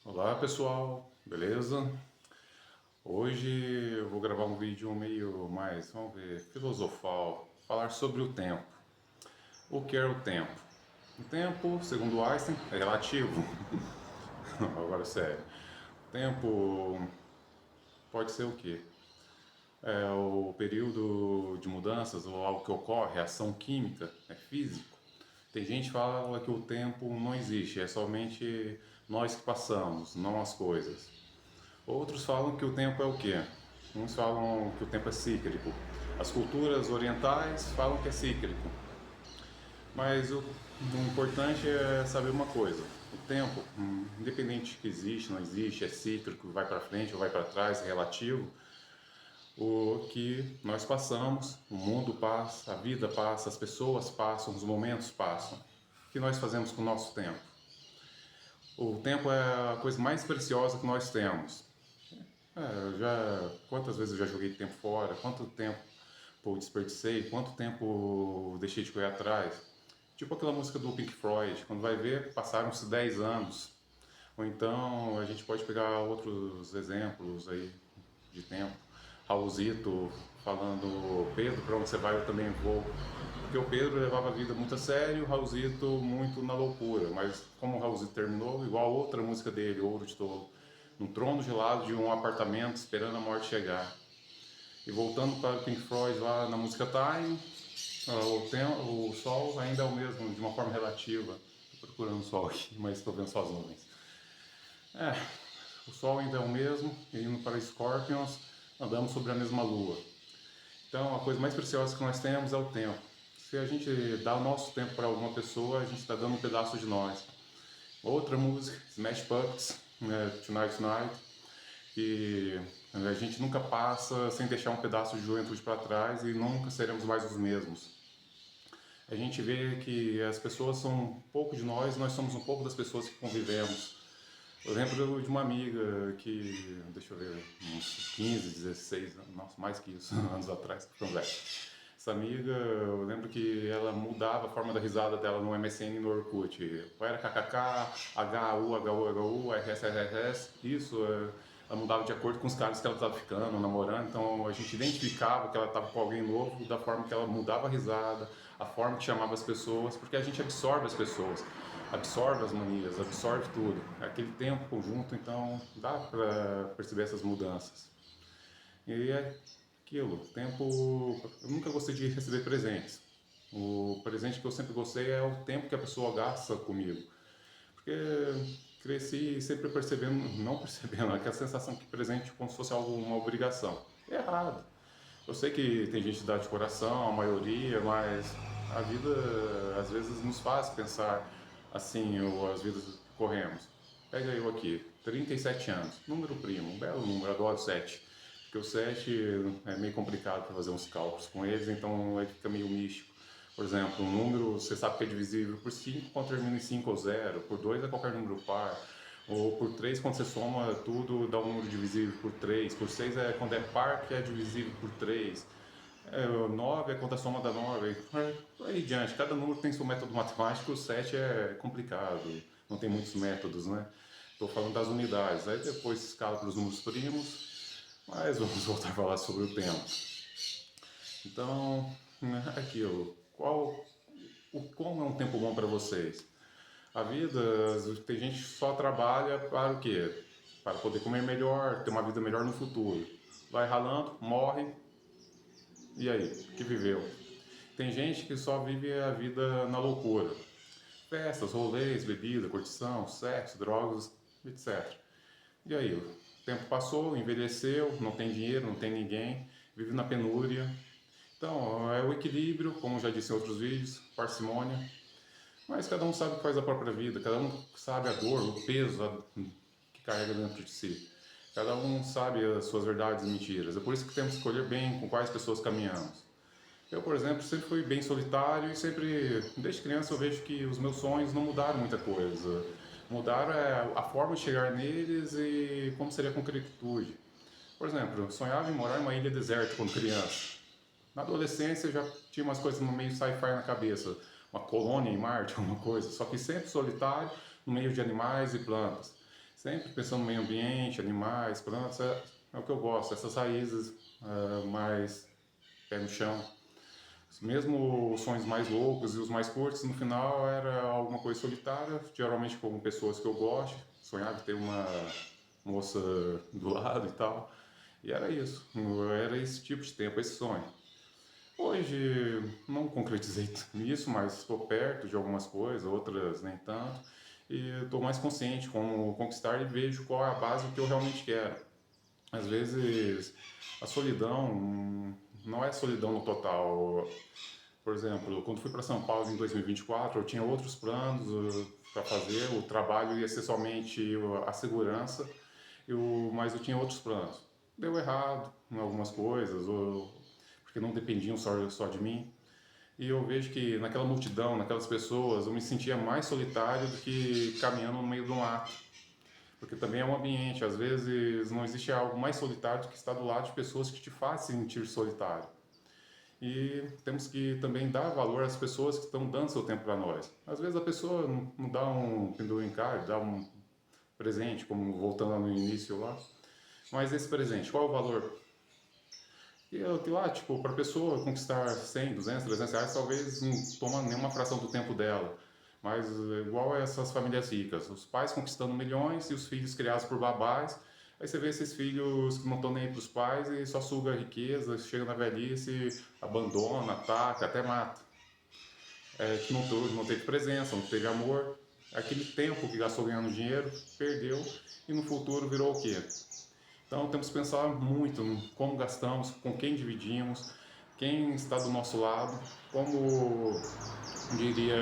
Olá pessoal, beleza? Hoje eu vou gravar um vídeo meio mais, vamos ver, filosofal, falar sobre o tempo. O que é o tempo? O tempo, segundo Einstein, é relativo. Agora sério. O tempo pode ser o quê? É o período de mudanças ou algo que ocorre, ação química, é físico. Tem gente que fala que o tempo não existe, é somente nós que passamos, não as coisas. Outros falam que o tempo é o quê? Uns falam que o tempo é cíclico. As culturas orientais falam que é cíclico. Mas o importante é saber uma coisa. O tempo, independente que existe, não existe, é cíclico, vai para frente ou vai para trás, é relativo. O que nós passamos, o mundo passa, a vida passa, as pessoas passam, os momentos passam. O que nós fazemos com o nosso tempo? O tempo é a coisa mais preciosa que nós temos. Quantas vezes eu já joguei tempo fora, quanto tempo eu desperdicei, quanto tempo deixei de correr atrás. Tipo aquela música do Pink Floyd, quando vai ver, passaram-se 10 anos. Ou então a gente pode pegar outros exemplos aí de tempo. Raulzito falando, Pedro, para onde você vai eu também vou. Porque o Pedro levava a vida muito a sério, o Raulzito muito na loucura. Mas como o Raulzito terminou, igual a outra música dele, Ouro de Tolo, no trono gelado de um apartamento esperando a morte chegar. E voltando para o Pink Floyd lá na música Time, o sol ainda é o mesmo, de uma forma relativa. Estou procurando o sol aqui, mas estou vendo só as nuvens. O sol ainda é o mesmo, e indo para Scorpions, andamos sobre a mesma lua. Então, a coisa mais preciosa que nós temos é o tempo. Se a gente dá o nosso tempo para alguma pessoa, a gente está dando um pedaço de nós. Outra música, Smash Puppets, Tonight Tonight, que a gente nunca passa sem deixar um pedaço de juventude para trás e nunca seremos mais os mesmos. A gente vê que as pessoas são um pouco de nós somos um pouco das pessoas que convivemos. Eu lembro de uma amiga que, deixa eu ver, uns 15, 16, nossa, mais que isso, anos atrás, ficam velho. Essa amiga, eu lembro que ela mudava a forma da risada dela no MSN e no Orkut. Era KKK, HU, HU, HU, RS, RS, isso. Ela mudava de acordo com os caras que ela estava ficando, namorando, então a gente identificava que ela estava com alguém novo da forma que ela mudava a risada, a forma que chamava as pessoas, porque a gente absorve as pessoas, absorve as manias, absorve tudo. É aquele tempo conjunto, então dá para perceber essas mudanças. E é aquilo, tempo. Eu nunca gostei de receber presentes. O presente que eu sempre gostei é o tempo que a pessoa gasta comigo. Porque cresci sempre percebendo, não percebendo, aquela sensação que presente como se fosse algo, uma obrigação. É errado. Eu sei que tem gente que dá de coração, a maioria, mas a vida às vezes nos faz pensar assim, ou as vidas que corremos. Pega eu aqui, 37 anos, número primo, um belo número, adoro 7. Porque o 7 é meio complicado para fazer uns cálculos com eles, então ele fica meio místico. Por exemplo, um número você sabe que é divisível por 5 quando termina em 5 ou 0, por 2 é qualquer número par, ou por 3 quando você soma tudo dá um número divisível por 3, por 6 é quando é par que é divisível por 3. 9 é quando a soma dá 9, aí diante, cada número tem seu método matemático, o 7 é complicado, não tem muitos métodos, né? Estou falando das unidades, aí depois escala para os números primos, mas vamos voltar a falar sobre o tempo. Então, aquilo, como é um tempo bom para vocês? A vida, tem gente que só trabalha para o quê? Para poder comer melhor, ter uma vida melhor no futuro. Vai ralando, morre, e aí? O que viveu? Tem gente que só vive a vida na loucura. Festas, rolês, bebida, curtição, sexo, drogas, etc. E aí? O tempo passou, envelheceu, não tem dinheiro, não tem ninguém, vive na penúria. Então, é o equilíbrio, como já disse em outros vídeos, parcimônia. Mas cada um sabe o que faz a própria vida, cada um sabe a dor, o peso que carrega dentro de si. Cada um sabe as suas verdades e mentiras. É por isso que temos que escolher bem com quais pessoas caminhamos. Eu, por exemplo, sempre fui bem solitário e sempre, desde criança, eu vejo que os meus sonhos não mudaram muita coisa. Mudaram a forma de chegar neles e como seria a concretude. Por exemplo, eu sonhava em morar em uma ilha deserta quando criança. Na adolescência já tinha umas coisas no meio sci-fi na cabeça, uma colônia em Marte, alguma coisa, só que sempre solitário, no meio de animais e plantas. Sempre pensando no meio ambiente, animais, plantas, é o que eu gosto, essas raízes mais pé no chão. Mesmo os sonhos mais loucos e os mais curtos, no final era alguma coisa solitária, geralmente com pessoas que eu gosto. Sonhava em ter uma moça do lado e tal. E era isso, era esse tipo de tempo, esse sonho. Hoje não concretizei isso, mas estou perto de algumas coisas, outras nem tanto. E estou mais consciente como conquistar e vejo qual é a base que eu realmente quero. Às vezes a solidão não é solidão no total. Por exemplo, quando fui para São Paulo em 2024, eu tinha outros planos para fazer. O trabalho ia ser somente a segurança, mas eu tinha outros planos. Deu errado em algumas coisas, porque não dependiam só de mim. E eu vejo que naquela multidão, naquelas pessoas, eu me sentia mais solitário do que caminhando no meio de um mato. Porque também é um ambiente, às vezes não existe algo mais solitário do que estar do lado de pessoas que te fazem sentir solitário. E temos que também dar valor às pessoas que estão dando seu tempo para nós. Às vezes a pessoa não dá um penduricalho, dá um presente, como voltando no início lá. Mas esse presente, qual é o valor? Que lá, tipo, para a pessoa conquistar 100, 200, 300 reais, talvez não toma nenhuma fração do tempo dela. Mas igual a essas famílias ricas, os pais conquistando milhões e os filhos criados por babás. Aí você vê esses filhos que não estão nem aí para os pais e só suga a riqueza, chega na velhice, abandona, ataca, até mata. Que não teve presença, não teve amor. Aquele tempo que gastou ganhando dinheiro, perdeu e no futuro virou o quê? Então temos que pensar muito em como gastamos, com quem dividimos, quem está do nosso lado, como diria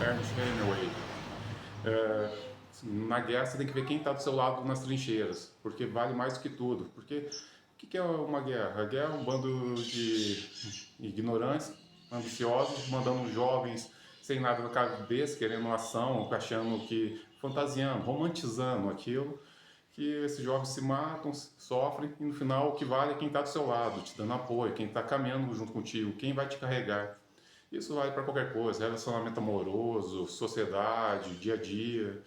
Ernest Hemingway, na guerra você tem que ver quem está do seu lado nas trincheiras, porque vale mais do que tudo. Porque o que é uma guerra? A guerra é um bando de ignorantes, ambiciosos, mandando jovens sem nada na cabeça, querendo ação, achando que, fantasiando, romantizando aquilo, que esses jovens se matam, sofrem, e no final o que vale é quem está do seu lado, te dando apoio, quem está caminhando junto contigo, quem vai te carregar. Isso vale para qualquer coisa, relacionamento amoroso, sociedade, dia a dia.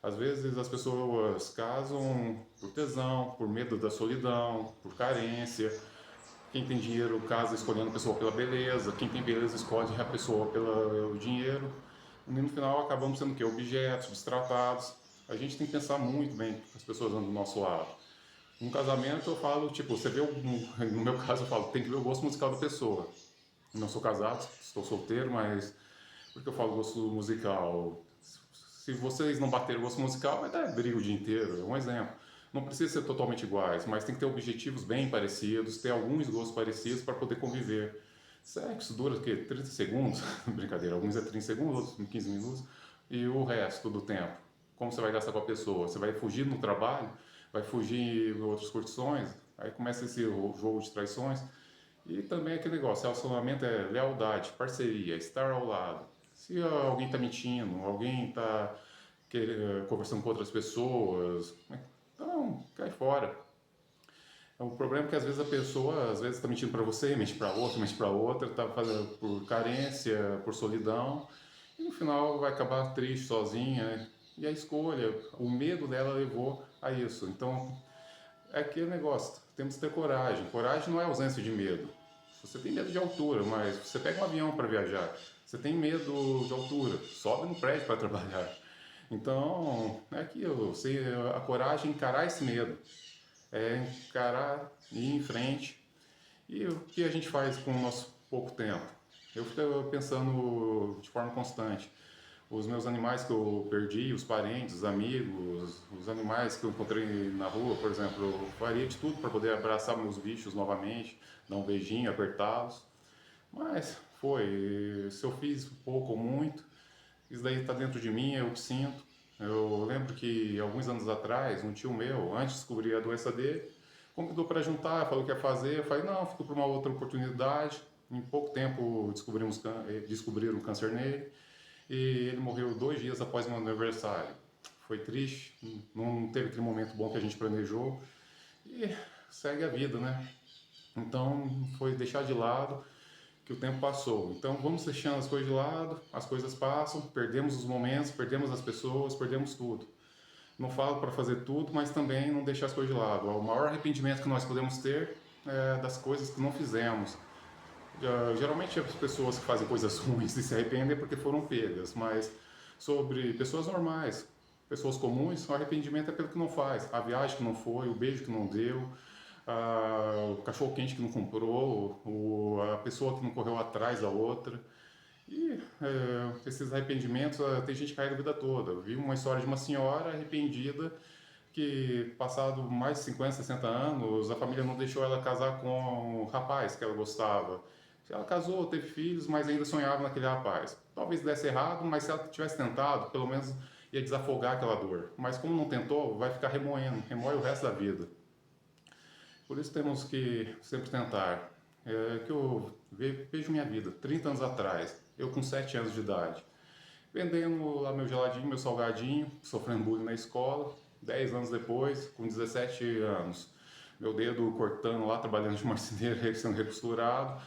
Às vezes as pessoas casam por tesão, por medo da solidão, por carência. Quem tem dinheiro casa escolhendo a pessoa pela beleza, quem tem beleza escolhe a pessoa pelo dinheiro. E no final acabamos sendo o quê? Objetos, destratados. A gente tem que pensar muito bem as pessoas andam do nosso lado. Um casamento eu falo, tipo, você vê, no meu caso eu falo, tem que ver o gosto musical da pessoa. Não sou casado, estou solteiro, mas por que eu falo gosto musical? Se vocês não baterem o gosto musical, vai dar briga o dia inteiro. É um exemplo. Não precisa ser totalmente iguais, mas tem que ter objetivos bem parecidos, ter alguns gostos parecidos para poder conviver. Sexo dura o quê? 30 segundos? Brincadeira, alguns é 30 segundos, outros 15 minutos. E o resto do tempo? Como você vai gastar com a pessoa? Você vai fugir no trabalho? Vai fugir em outras curtições? Aí começa esse jogo de traições. E também aquele negócio, relacionamento é lealdade, parceria, estar ao lado. Se alguém está mentindo, alguém está conversando com outras pessoas, então cai fora. O problema é que às vezes a pessoa às vezes está mentindo para você, mente para outra, está fazendo por carência, por solidão, e no final vai acabar triste, sozinha. Né? E a escolha, o medo dela levou a isso. Então é aquele negócio, temos que ter coragem. Coragem não é ausência de medo. Você tem medo de altura, mas você pega um avião para viajar. Você tem medo de altura, sobe no prédio para trabalhar. Então, é aquilo, a coragem é encarar esse medo, é encarar, ir em frente. E o que a gente faz com o nosso pouco tempo? Eu fico pensando de forma constante. Os meus animais que eu perdi, os parentes, os amigos, os animais que eu encontrei na rua, por exemplo, eu faria de tudo para poder abraçar meus bichos novamente, dar um beijinho, apertá-los. Mas foi, se eu fiz pouco ou muito, isso daí está dentro de mim, eu sinto. Eu lembro que alguns anos atrás, um tio meu, antes de descobrir a doença dele, convidou para juntar, falou que ia fazer. Eu falei, não, fico para uma outra oportunidade. Em pouco tempo descobriram câncer nele e ele morreu 2 dias após meu aniversário. Foi triste, não teve aquele momento bom que a gente planejou e segue a vida, né? Então foi deixar de lado que o tempo passou. Então vamos deixando as coisas de lado, as coisas passam, perdemos os momentos, perdemos as pessoas, perdemos tudo. Não falo para fazer tudo, mas também não deixar as coisas de lado. O maior arrependimento que nós podemos ter é das coisas que não fizemos. Geralmente as pessoas que fazem coisas ruins e se arrependem porque foram pegas, mas sobre pessoas normais, pessoas comuns, o arrependimento é pelo que não faz. A viagem que não foi, o beijo que não deu, o cachorro quente que não comprou, a pessoa que não correu atrás da outra. E esses arrependimentos, tem gente que carrega a vida toda. Eu vi uma história de uma senhora arrependida que, passado mais de 50, 60 anos, a família não deixou ela casar com o rapaz que ela gostava. Ela casou, teve filhos, mas ainda sonhava naquele rapaz. Talvez desse errado, mas se ela tivesse tentado, pelo menos ia desafogar aquela dor. Mas como não tentou, vai ficar remoendo, remoe o resto da vida. Por isso temos que sempre tentar. Que eu vejo minha vida, 30 anos atrás, eu com 7 anos de idade, vendendo lá meu geladinho, meu salgadinho, sofrendo bullying na escola. 10 anos depois, com 17 anos, meu dedo cortando lá, trabalhando de marceneiro, sendo recosturado,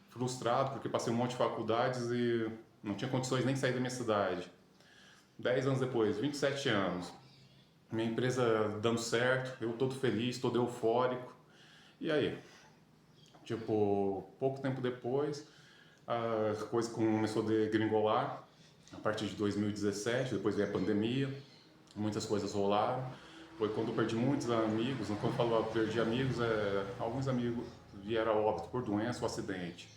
frustrado porque passei um monte de faculdades e não tinha condições nem de sair da minha cidade. 10 anos depois, 27 anos, minha empresa dando certo, eu todo feliz, todo eufórico. E aí? Tipo, pouco tempo depois, a coisa começou a degringolar. A partir de 2017, depois veio a pandemia, muitas coisas rolaram. Foi quando eu perdi muitos amigos. Quando eu falo perdi amigos, alguns amigos vieram a óbito por doença ou acidente.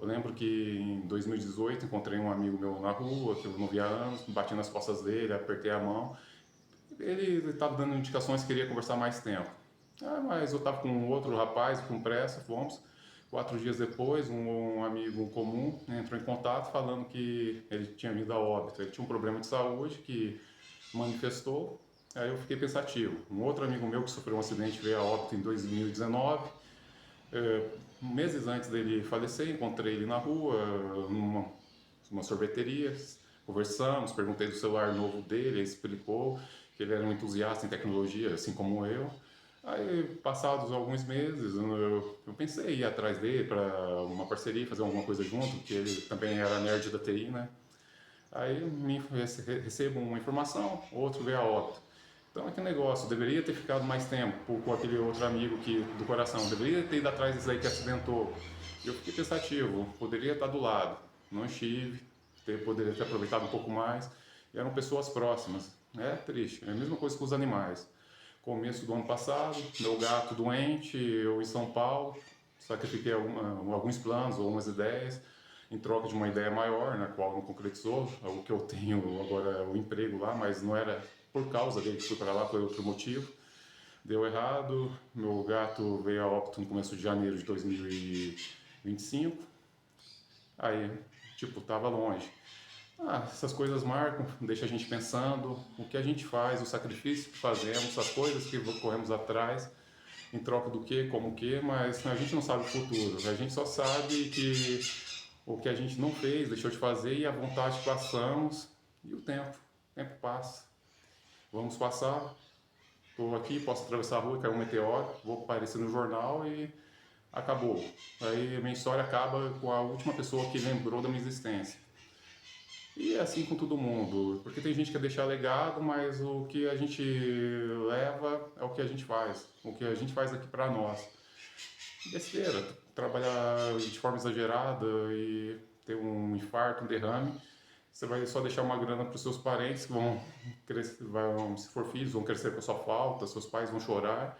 Eu lembro que em 2018 encontrei um amigo meu na rua, que eu não via há anos, bati nas costas dele, apertei a mão. Ele estava dando indicações que queria conversar mais tempo. Mas eu estava com outro rapaz, com pressa, fomos. 4 dias depois, um amigo comum entrou em contato falando que ele tinha vindo a óbito. Ele tinha um problema de saúde que manifestou. Aí eu fiquei pensativo. Um outro amigo meu que sofreu um acidente veio a óbito em 2019. Meses antes dele falecer, encontrei ele na rua, numa sorveteria. Conversamos, perguntei do celular novo dele, ele explicou que ele era um entusiasta em tecnologia, assim como eu. Aí, passados alguns meses, eu pensei em ir atrás dele para uma parceria, fazer alguma coisa junto, que ele também era nerd da TI, né? Aí recebo uma informação, outro veio a óbito. Então, é que negócio, eu deveria ter ficado mais tempo com aquele outro amigo que, do coração, eu deveria ter ido atrás desse aí que acidentou. Eu fiquei pensativo, poderia estar do lado, não estive, poderia ter aproveitado um pouco mais, e eram pessoas próximas. É triste, é a mesma coisa com os animais. Começo do ano passado, meu gato doente, eu em São Paulo, sacrifiquei alguns planos, algumas ideias, em troca de uma ideia maior, na qual não concretizou. O que eu tenho agora é o emprego lá, mas não era por causa dele que fui para lá, foi outro motivo. Deu errado, meu gato veio a óbito no começo de janeiro de 2025. Aí, tipo, tava longe. Essas coisas marcam, deixa a gente pensando o que a gente faz, o sacrifício que fazemos, as coisas que corremos atrás, em troca do que, como o que, mas a gente não sabe o futuro. A gente só sabe que o que a gente não fez, deixou de fazer e a vontade que passamos e o tempo passa. Vamos passar, estou aqui, posso atravessar a rua, caiu um meteoro, vou aparecer no jornal e acabou. Aí a minha história acaba com a última pessoa que lembrou da minha existência. E é assim com todo mundo, porque tem gente que quer deixar legado, mas o que a gente leva é o que a gente faz, o que a gente faz aqui para nós. Besteira, trabalhar de forma exagerada e ter um infarto, um derrame, você vai só deixar uma grana para os seus parentes que vão crescer, se for filhos, vão crescer com a sua falta, seus pais vão chorar.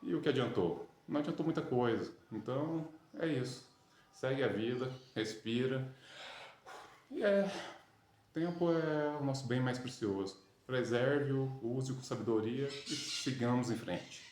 E o que adiantou? Não adiantou muita coisa. Então, é isso. Segue a vida, respira. E tempo é o nosso bem mais precioso. Preserve-o, use-o com sabedoria e sigamos em frente.